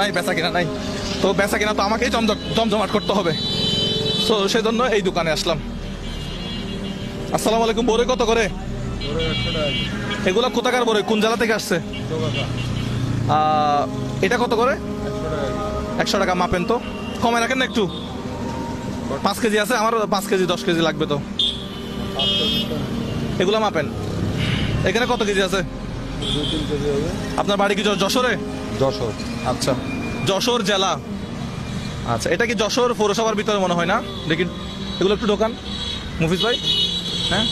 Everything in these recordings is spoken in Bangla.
নাই, বেচা কিনা নাই। তো বেচা কিনা তো আমাকেই জমজমাট করতে হবে। তো সেই জন্য এই দোকানে আসলাম। আসসালামু আলাইকুম। বড়ই কত করে? এগুলা কোথাকার বড়ই, কোন জেলা থেকে আসছে? এটা কত করে? 100 টাকা। মাপেন তো, কমে রাখেন না একটু। 5 কেজি আছে আমার, 5 কেজি 10 কেজি লাগবে তো। এগুলা মাপেন। এখানে কত কেজি আছে? 2-3 কেজি হবে। আপনার বাড়ি কি যশোরে? যশোর। আচ্ছা, যশোর জেলা। আচ্ছা, এটা কি যশোর পৌরসভার ভিতরে মনে হয় না? দেখি এগুলো একটু দোকান মুফিজ ভাই। হ্যাঁ,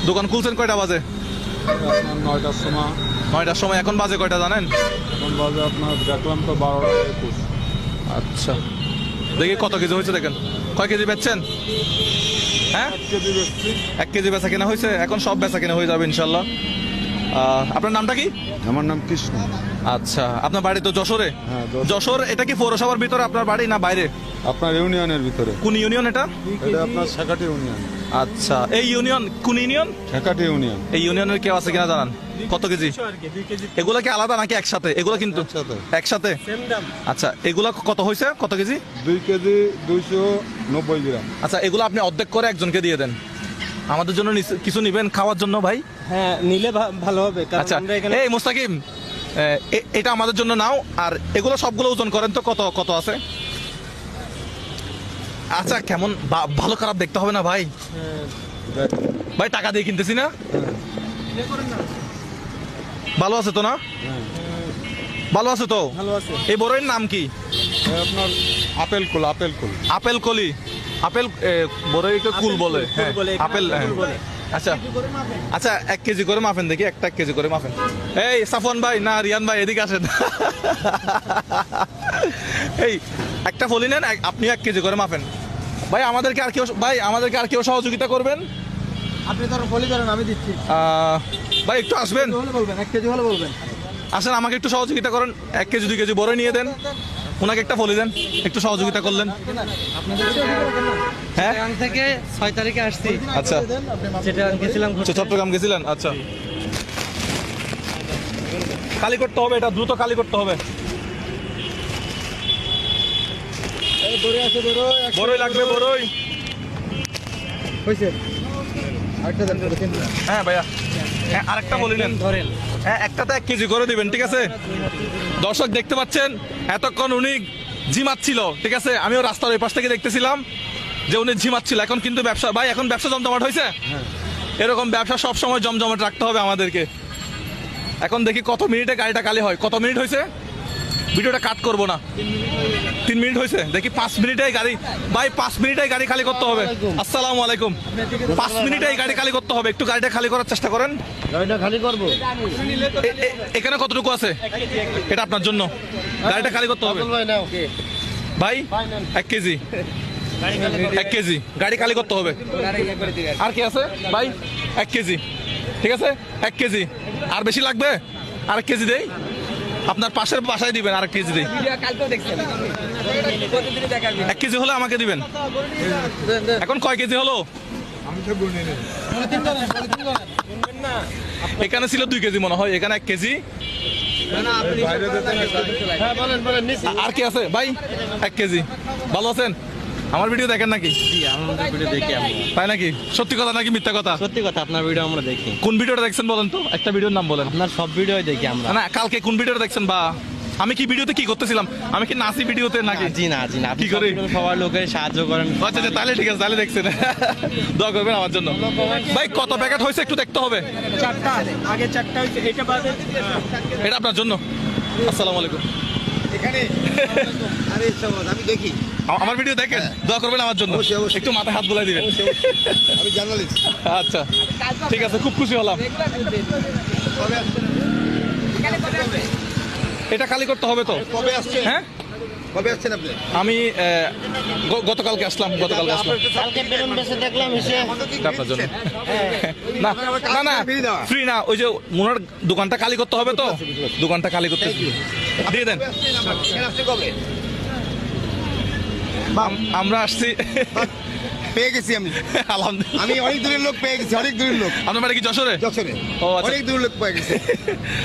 দোকান খুলছেন কয়টা বাজে? আপনার 9টার সময়। 9টার সময়। এখন বাজে কয়টা জানেন? এখন বাজে আপনার দেখলাম তো 12টা 21। আচ্ছা, দেখি কত কেজি হয়েছে দেখেন। কয় কেজি বেচছেন? হ্যাঁ, 1 কেজি বেচছি। 1 কেজি বেচা কেনা হয়েছে। এখন সব বেচা কেনা হয়ে যাবে ইনশাল্লাহ। আপনার নামটা কি? আমার নাম কৃষ্ণ। আচ্ছা, আপনার বাড়ি তো যশোরে? হ্যাঁ, যশোর। এটা কি পৌরসভার ভিতরে আপনার বাড়ি না বাইরে? আপনার ইউনিয়নের ভিতরে। কোন ইউনিয়ন এটা? এটা আপনার শেখাটি ইউনিয়ন। আচ্ছা, এই ইউনিয়ন কোন ইউনিয়ন? শেখাটি ইউনিয়ন। এই ইউনিয়নের কেউ আছে কিনা জানান? কত কেজি? এগুলা কি আলাদা নাকি একসাথে? এগুলা কিন্তু একসাথে। একসাথে। আচ্ছা, এগুলা কত হয়েছে? কত কেজি? 2 কেজি 290 গ্রাম। আচ্ছা, এগুলো আপনি অর্ধেক করে একজনকে দিয়ে দেন। আমাদের জন্য কিছু নিবেন খাওয়ার জন্য ভাই? হ্যাঁ, নিলে ভালো হবে। আচ্ছা, এই মোস্তাকিম, এটা আমাদের জন্য নাও। আর এগুলো সবগুলো ওজন করেন তো, কত কত আছে? আচ্ছা, কেমন ভালো খারাপ দেখতে হবে না ভাই? ভাই টাকা দিয়ে কিনতেছি না। ভালো আছে তো না? ভালো আছে তো? ভালো আছে। এই বড়ইয়ের নাম কি? আপনার আপেল কুল। আপেল কুল। আপেল কলি। আপেল বড়ইকে কুল বলে। হ্যাঁ, আপেল। আচ্ছা আচ্ছা, 1 কেজি করে মাফেন দেখি। 1 কেজি করে মাফেন। এই সাফওয়ান ভাই না রিয়ান ভাই, এদিকে আসেন। এই একটা ফলি নেন, আপনি 1 কেজি করে মাফেন। ভাই আমাদেরকে আর কেউ সহযোগিতা করবেন? আপনি ধরুন বলি ধরেন, আমি দিচ্ছি। ভাই একটু আসবেন। হলে বলবেন, 1 কেজি হলে বলবেন। আসেন, আমাকে একটু সহযোগিতা করেন। 1 কেজি 2 কেজি বড়ই নিয়ে দেন, ওনাকে একটা ফলি দেন। একটু সহযোগিতা করলেন। হ্যাঁ, চিটাগাং থেকে 6 তারিখে আসছি। আচ্ছা, চিটাগাং গেছিলাম ঘুরতে। চট্টগ্রাম গেছিলেন? আচ্ছা, খালি করতে হবে, এটা দ্রুত খালি করতে হবে। বড়ই লাগবে, বড়ই। হইছে আরেকটা দেন করে তিন। হ্যাঁ ভাইয়া, হ্যাঁ আরেকটা বলি নেন। ধরেন। হ্যাঁ, একটাতে 1 কেজি করে দিবেন, ঠিক আছে? দর্শক দেখতে পাচ্ছেন, এতক্ষণ উনি ঝিমাচ্ছিল, ঠিক আছে? আমিও রাস্তার ওই পাশ থেকে দেখতেছিলাম যে উনি ঝিমাচ্ছিল। এখন কিন্তু ব্যবসা ভাই, এখন ব্যবসা জমজমাট হয়েছে। এরকম ব্যবসা সব সময় জমজমাট রাখতে হবে আমাদেরকে। এখন দেখি কত মিনিটে গাড়িটা খালি হয়। কত মিনিট হয়েছে? ভিডিওটা কাট করবো না। 3 মিনিট হয়েছে। দেখি 5 মিনিটে গাড়ি, ভাই 5 মিনিটে গাড়ি খালি করতে হবে। আসসালামু আলাইকুম। 5 মিনিটে গাড়ি খালি করতে হবে। একটু গাড়িটা খালি করার চেষ্টা করেন। গাড়িটা খালি করব। এখানে কতটুকু আছে? এটা আপনার জন্য। গাড়িটা খালি করতে হবে ভাই না, ওকে ভাই। 1 কেজি 1 কেজি গাড়ি খালি করতে হবে। আর কি আছে ভাই? 1 কেজি, ঠিক আছে? 1 কেজি। আর বেশি লাগবে? আর 1 কেজি দেই। আপনার পাশের বাসায় দিবেন, আর 1 কেজি দেই। 1 কেজি হলে আমাকে দিবেন। এখন কয় কেজি হলো? এখানে ছিল 2 কেজি মনে হয়, এখানে 1 কেজি। আর কি আছে ভাই? 1 কেজি। ভালো আছেন? আমার ভিডিও দেখেন নাকি? আমাদের ভিডিও দেখি আমরা। তাই নাকি? সত্যি কথা নাকি মিথ্যা কথা? সত্যি কথা, আপনার ভিডিও আমরা দেখি। কোন ভিডিওটা দেখছেন বলেন তো? একটা ভিডিওর নাম বলেন। আপনার সব ভিডিও দেখি আমরা। না, কালকে কোন ভিডিওটা দেখছেন? বা আমি কি ভিডিওতে কি করতেছিলাম? আমি কি নাচি ভিডিওতে নাকি? জি না, জি না। আপনি কি করি? সবার লোকের সাহায্য করেন। আচ্ছা আচ্ছা, তাহলে ঠিক আছে, তাহলে দেখছেন। দোয়া করবেন আমার জন্য। ভাই কত প্যাকেট হয়েছে একটু দেখতে হবে। 4টা, আগে 4টা হইছে, এটা বাদে। এটা আপনার জন্য। আসসালামু আলাইকুম। এখানে আরে সবাই আমি দেখি, আমার ভিডিও দেখেন, দোয়া করবেন আমার জন্য। অবশ্যই, অবশ্যই। একটু মাথায় হাত বুলাই দিবেন। আমি জার্নালিস্ট। আচ্ছা ঠিক আছে, খুব খুশি হলাম। এটা খালি করতে হবে তো? কবে আসছেন? হ্যাঁ, কবে আসছেন আপনি? আমি গতকালকে আসলাম। কালকে বেলুন বেচে দেখলাম এসে। এটা আপনার জন্য। না না না, ফ্রি না। ওই যে ওনার দোকানটা খালি করতে হবে তো, দোকানটা খালি করতে দিয়ে দেন। এখানে আসছেন কবে? আমরা আসছি পেয়ে গেছি আমি আলহামদুলিল্লাহ। আমি অনেক দূরের লোক পেয়ে গেছি, অনেক দূরের লোক আপনার বাড়ি কি যশোরে? যশোরে ও, আচ্ছা। অনেক দূরের লোক পেয়ে গেছে।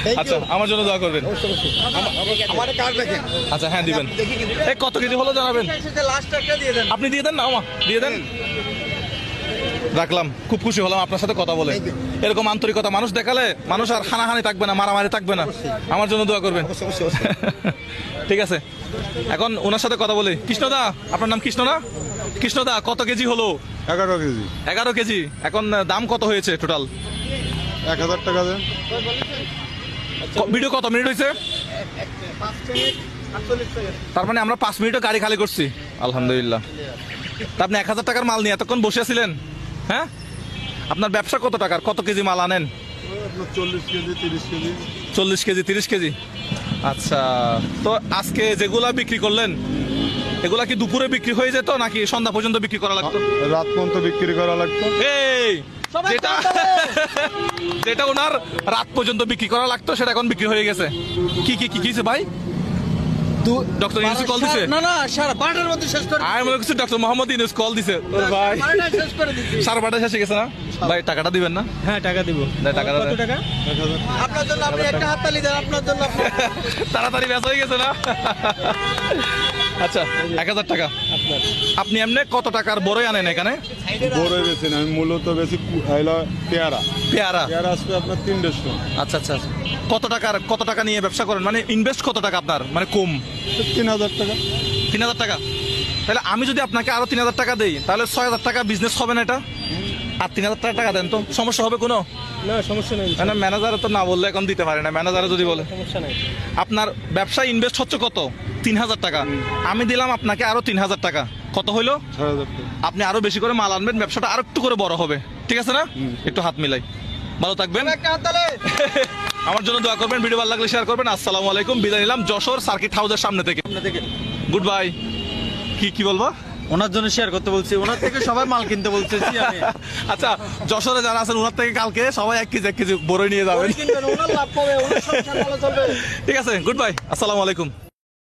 Thank you. আচ্ছা, আমার জন্য দোয়া করবেন। আমার কার্ড দেখেন। আচ্ছা, হ্যাঁ দিবেন। দেখি কিন্তু। এই কত কেজি হলো জানাবেন? লাস্ট একটা দিয়ে দেন। আপনি দিয়ে দেন না, আমা দিয়ে দেন। রাখলাম, খুব খুশি হলাম আপনার সাথে কথা বলে। Thank you. এরকম আন্তরিকতা মানুষ দেখালে মানুষ আর হানাহানি থাকবে না, মারামারি থাকবে না। আমার জন্য দোয়া করবেন। অবশ্যই, অবশ্যই, অবশ্যই। ঠিক আছে, এখন ওনার সাথে কথা বলি। কৃষ্ণদা, আপনার নাম কৃষ্ণ না? কৃষ্ণদা, কত কেজি হলো? 11 কেজি। 11 কেজি। এখন দাম কত হয়েছে টোটাল? 1000 টাকা দেন। ভিডিও কত মিনিট হয়েছে? তার মানে আমরা 5 মিনিটও গাড়ি খালি করছি। আলহামদুলিল্লাহ। তা আপনি 1000 টাকার মাল নিয়ে এতক্ষণ বসে আছিলেন? হ্যাঁ, আপনার ব্যবসা কত টাকার? কত কেজি মাল আনেন? আপনার 40 কেজি 30 কেজি। 40 KG 30 KG. আচ্ছা, তো আজকে যেগুলা বিক্রি করলেন এগুলা কি দুপুরে বিক্রি হয়ে যেত নাকি সন্ধ্যা পর্যন্ত বিক্রি করা লাগতো? রাত পর্যন্ত বিক্রি করা লাগতো। এই যেটা যেটা ওনার রাত পর্যন্ত বিক্রি করা লাগতো সেটা এখন বিক্রি হয়ে গেছে। কি কি কি কিছে ভাই? ডক্টর ইউনুস কল দিছে? না না, 12টার মধ্যে শেষ করে আমি মনে করছি ডক্টর মোহাম্মদ ইউনুস কল দিছে। ওর ভাই 12টা শেষ করে দিছি। 12:30 শেষ হয়ে গেছে না? ভাই টাকাটা দিবেন না? হ্যাঁ, টাকা দিব। দেয়, টাকাটা কত দেয়। টাকা? 1000 আপনার জন্য আপনি একটা হাততালি দেন, আপনার জন্য তাড়াতাড়ি ব্যস্ত হয়ে গেছে না? আচ্ছা, 1000 টাকা। আপনি এমনি কত টাকার বড়ই আনেন এখানে? বড় বেশি না, আমি মূলত বেশি পেয়ারা। পেয়ারা। পেয়ারা আসবে আপনার 350 টাকা। আচ্ছা আচ্ছা। কত টাকা নিয়ে ব্যবসা করেন? মানে ইনভেস্ট কত টাকা আপনার? মানে কম 3000 টাকা। 3000 টাকা। তাহলে আমি যদি আপনাকে আরো 3000 টাকা দেই তাহলে 6000 টাকা বিজনেস হবে না এটা? আর 3000 টাকা দেন তো, সমস্যা হবে কোনো? না, সমস্যা নেই, মানে ম্যানেজার তো না বললে এখন দিতে পারে না, ম্যানেজারে যদি বলে। সমস্যা নাই। আপনার ব্যবসায় ইনভেস্ট হচ্ছে কত? 3000 টাকা। আমি দিলাম আপনাকে আরো 3000 টাকা, কত হইলো? 6000 টাকা। আপনি আরো বেশি করে মাল আনবেন, ব্যবসাটা আরো একটু করে বড় হবে। ঠিক আছে না? একটু হাত মিলাই। ভালো থাকবেন। একটা হাততালি। আমার জন্য দোয়া করবেন, ভিডিও ভালো লাগলে শেয়ার করবেন। আসসালামু আলাইকুম, বিদায় নিলাম যশোর সার্কিট হাউসের সামনে থেকে। Good bye. কি বলবো? ওনার জন্য শেয়ার করতে বলছি, ওনার থেকে সবাই মাল কিনতে বলছি আমি। আচ্ছা, যশোরে যারা আছেন ওনার থেকে কালকে সবাই 1 কেজি বড়ই নিয়ে যাবেন। ওনার লাভ পাবে, ওনার সংসার ভালো চলবে। ঠিক আছে, গুড বাই, আসসালামু আলাইকুম।